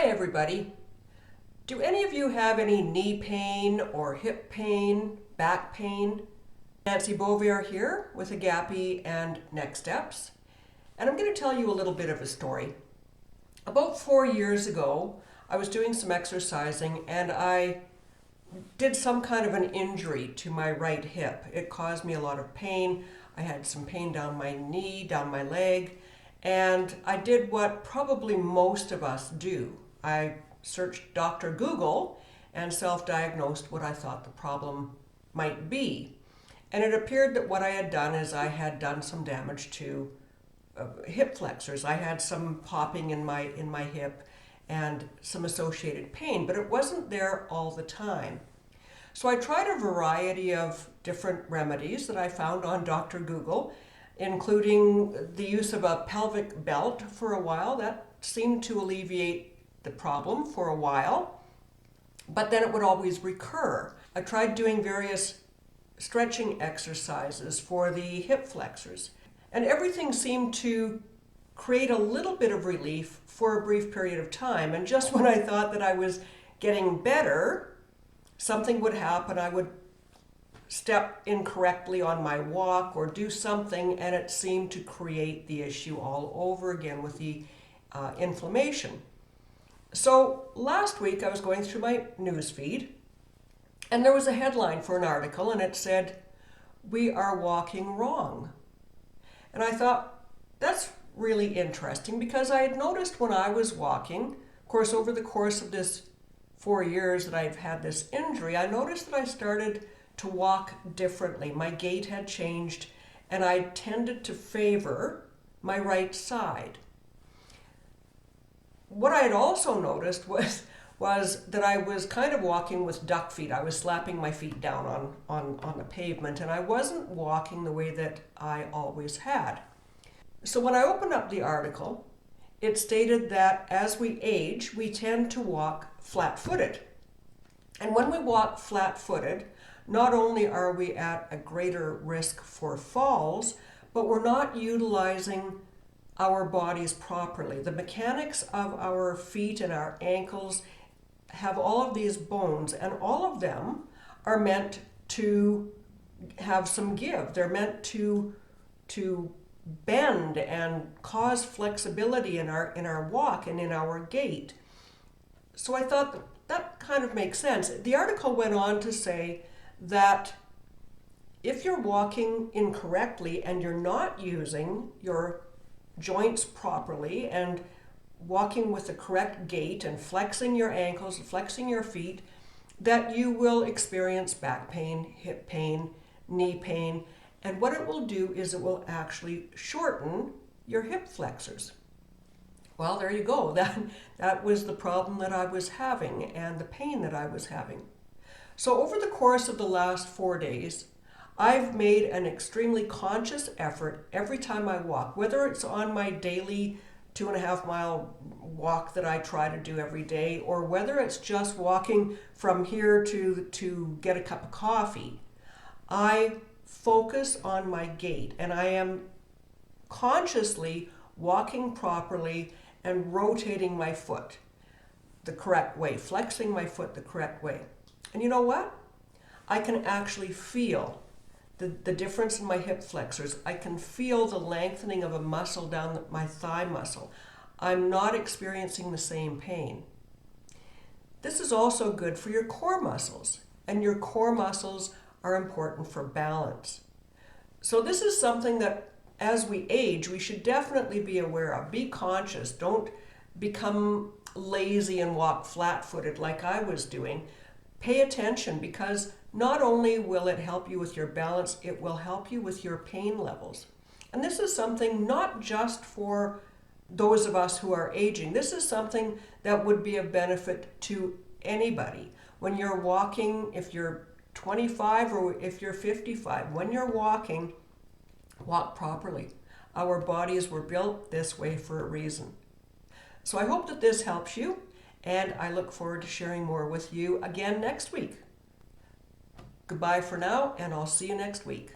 Hi everybody. Do any of you have any knee pain or hip pain, back pain? Nancy Beauvier here with Agape and NEXsteps. And I'm going to tell you a little bit of a story. About 4 years ago, I was doing some exercising and I did some kind of an injury to my right hip. It caused me a lot of pain. I had some pain down my knee, down my leg, and I did what probably most of us do. I searched Dr. Google and self-diagnosed what I thought the problem might be. And it appeared that what I had done is I had done some damage to hip flexors. I had some popping in my hip and some associated pain, but it wasn't there all the time. So I tried a variety of different remedies that I found on Dr. Google, including the use of a pelvic belt for a while. That seemed to alleviate the problem for a while, but then it would always recur. I tried doing various stretching exercises for the hip flexors, and everything seemed to create a little bit of relief for a brief period of time. And just when I thought that I was getting better, something would happen. I would step incorrectly on my walk or do something, and it seemed to create the issue all over again with the inflammation. So last week I was going through my news feed, and there was a headline for an article, and it said, "We are walking wrong." And I thought, that's really interesting, because I had noticed when I was walking, of course, over the course of this 4 years that I've had this injury, I noticed that I started to walk differently. My gait had changed, and I tended to favor my right side. What I had also noticed was that I was kind of walking with duck feet. I was slapping my feet down on the pavement, and I wasn't walking the way that I always had. So when I opened up the article, it stated that as we age, we tend to walk flat-footed. And when we walk flat-footed, not only are we at a greater risk for falls, but we're not utilizing our bodies properly. The mechanics of our feet and our ankles have all of these bones, and all of them are meant to have some give. They're meant to bend and cause flexibility in our walk and in our gait. So I thought that kind of makes sense. The article went on to say that if you're walking incorrectly and you're not using your joints properly and walking with the correct gait and flexing your ankles, flexing your feet, that you will experience back pain, hip pain, knee pain, and what it will do is it will actually shorten your hip flexors. Well, there you go. That was the problem that I was having and the pain that I was having. So over the course of the last 4 days, I've made an extremely conscious effort every time I walk, whether it's on my daily 2.5 mile walk that I try to do every day, or whether it's just walking from here to get a cup of coffee. I focus on my gait, and I am consciously walking properly and rotating my foot the correct way, flexing my foot the correct way. And you know what? I can actually feel the difference in my hip flexors. I can feel the lengthening of a muscle down my thigh muscle. I'm not experiencing the same pain. This is also good for your core muscles, and your core muscles are important for balance. So this is something that as we age, we should definitely be aware of. Be conscious. Don't become lazy and walk flat-footed like I was doing. Pay attention, because not only will it help you with your balance, it will help you with your pain levels. And this is something not just for those of us who are aging. This is something that would be of benefit to anybody. When you're walking, if you're 25 or if you're 55, when you're walking, walk properly. Our bodies were built this way for a reason. So I hope that this helps you, and I look forward to sharing more with you again next week. Goodbye for now, and I'll see you next week.